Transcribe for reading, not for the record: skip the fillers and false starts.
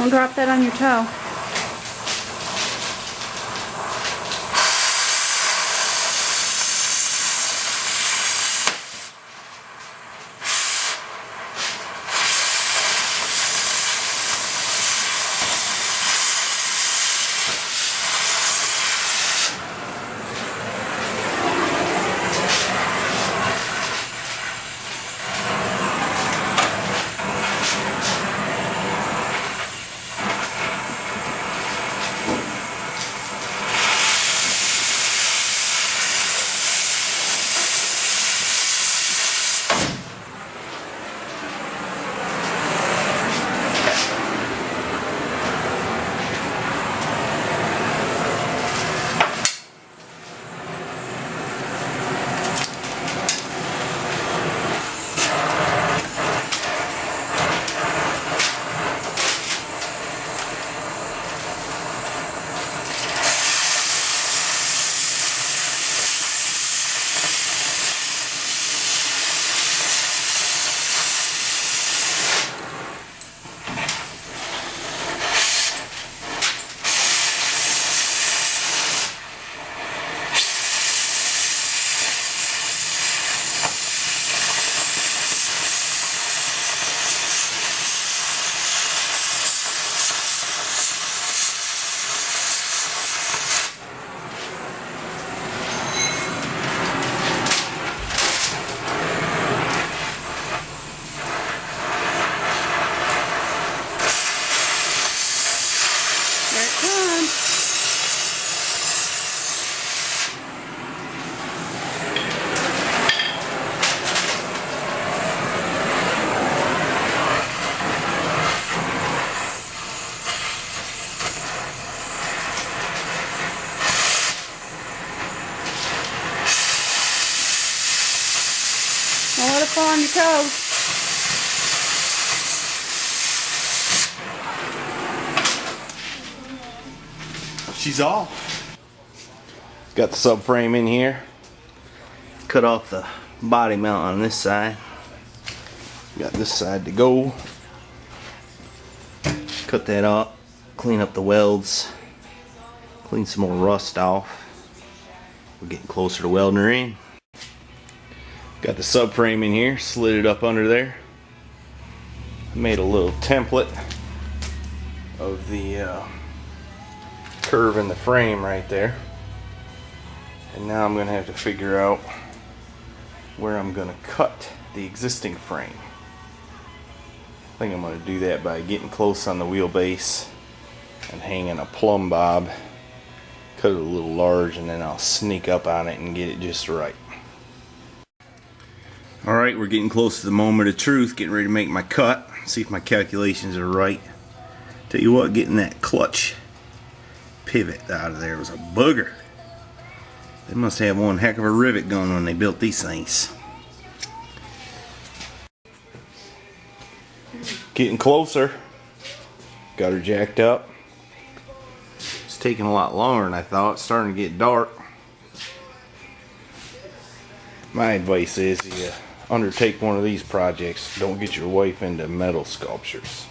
Don't drop that on your toe. Don't let it fall on your toes. She's off. Got the subframe in here. Cut off the body mount on this side. Got this side to go. Cut that off. Clean up the welds. Clean some more rust off. We're getting closer to welding her in. Got the subframe in here, slid it up under there. Made a little template of the curve in the frame right there. And now I'm gonna have to figure out where I'm gonna cut the existing frame. I think I'm gonna do that by getting close on the wheelbase and hanging a plumb bob. Cut it a little large, and then I'll sneak up on it and get it just right. Alright, we're getting close to the moment of truth, getting ready to make my cut, see if my calculations are right. Tell you what, getting that clutch pivot out of there was a booger. They must have one heck of a rivet gun when they built these things. Getting closer. Got her jacked up. It's taking a lot longer than I thought. It's starting to get dark. My advice is, you undertake one of these projects, don't get your wife into metal sculptures.